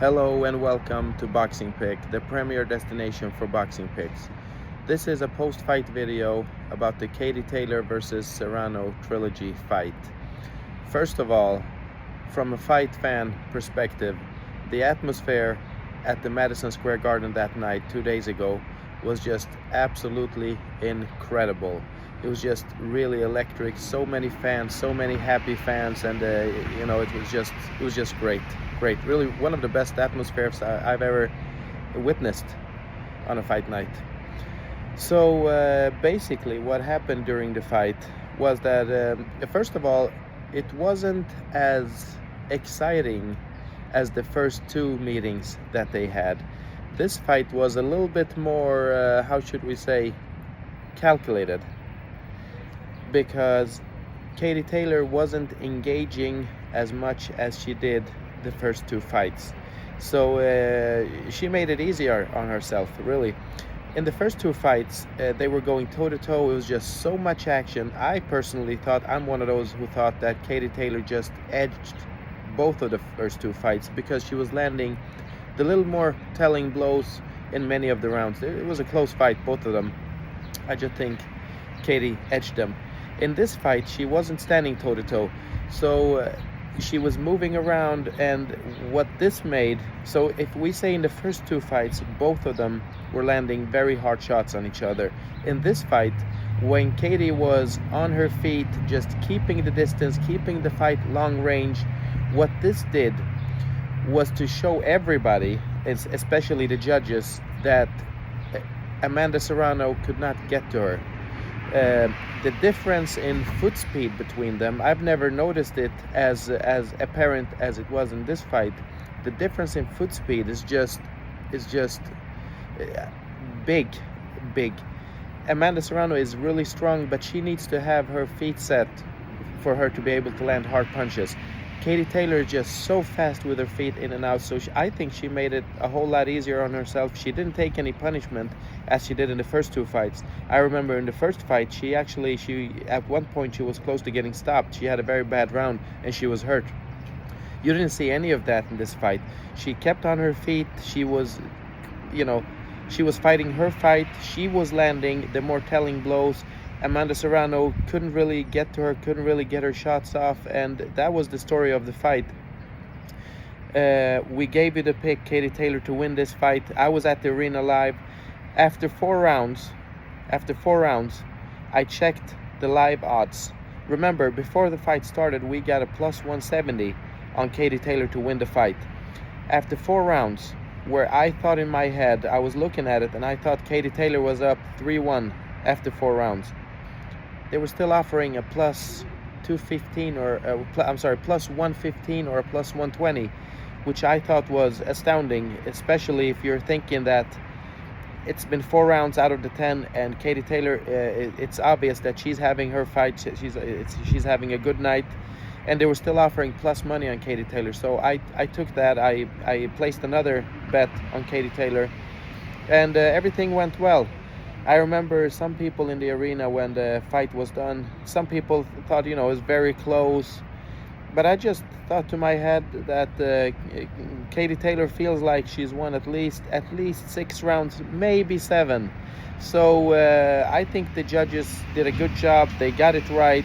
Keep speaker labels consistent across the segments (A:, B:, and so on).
A: Hello and welcome to Boxing Pick, the premier destination for boxing picks. This is a post-fight video about the Katie Taylor versus Serrano trilogy fight. First of all, from a fight fan perspective, the atmosphere at the Madison Square Garden that night 2 days ago was just absolutely incredible. It was just really electric. So many fans, so many happy fans, and it was just great. Really, one of the best atmospheres I've ever witnessed on a fight night. So basically, what happened during the fight was that first of all, it wasn't as exciting as the first two meetings that they had. This fight was a little bit more, how should we say, calculated, because Katie Taylor wasn't engaging as much as she did the first two fights. So she made it easier on herself, really. In the first two fights, they were going toe-to-toe. It was just so much action. I personally thought, I'm one of those who thought that Katie Taylor just edged both of the first two fights because she was landing the little more telling blows in many of the rounds. It was a close fight, both of them. I just think Katie edged them. In this fight, she wasn't standing toe-to-toe, so she was moving around, and what this made, so if we say in the first two fights, both of them were landing very hard shots on each other. In this fight, when Katie was on her feet, just keeping the distance, keeping the fight long range, what this did was to show everybody, especially the judges, that Amanda Serrano could not get to her. The difference in foot speed between them, I've never noticed it as apparent as it was in this fight. The difference in foot speed is just big. Amanda Serrano is really strong, but she needs to have her feet set for her to be able to land hard punches. Katie Taylor is just so fast with her feet in and out, so I think she made it a whole lot easier on herself. She didn't take any punishment as she did in the first two fights. I remember in the first fight, she at one point she was close to getting stopped. She had a very bad round and she was hurt. You didn't see any of that in this fight. She kept on her feet. She was fighting her fight. She was landing the more telling blows. Amanda Serrano couldn't really get to her, couldn't really get her shots off, and that was the story of the fight. We gave you the pick, Katie Taylor, to win this fight. I was at the arena live. After four rounds, I checked the live odds. Remember, before the fight started, we got a plus 170 on Katie Taylor to win the fight. After 4 rounds, where I thought in my head, I was looking at it, and I thought Katie Taylor was up 3-1 after 4 rounds. They were still offering a plus 215 plus 115 or a plus 120, which I thought was astounding, especially if you're thinking that it's been 4 rounds out of the 10, and Katie Taylor, it's obvious that she's having her fight, she's having a good night, and they were still offering plus money on Katie Taylor. So I took that. I placed another bet on Katie Taylor, and everything went well. I remember some people in the arena when the fight was done, some people thought, it was very close. But I just thought to my head that Katie Taylor feels like she's won at least 6 rounds, maybe 7. So I think the judges did a good job. They got it right.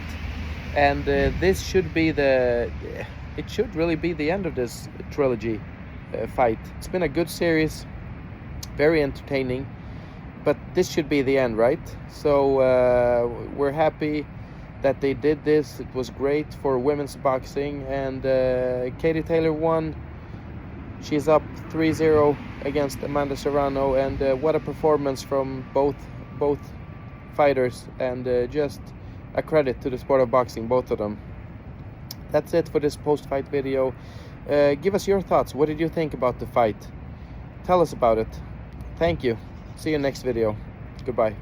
A: And this should be it should really be the end of this trilogy fight. It's been a good series, very entertaining. But this should be the end, right? So we're happy that they did this. It was great for women's boxing, and Katie Taylor won. She's up 3-0 against Amanda Serrano, and what a performance from both fighters, and just a credit to the sport of boxing, both of them. That's it for this post-fight video. Give us your thoughts. What did you think about the fight? Tell us about it. Thank you. See you next video. Goodbye.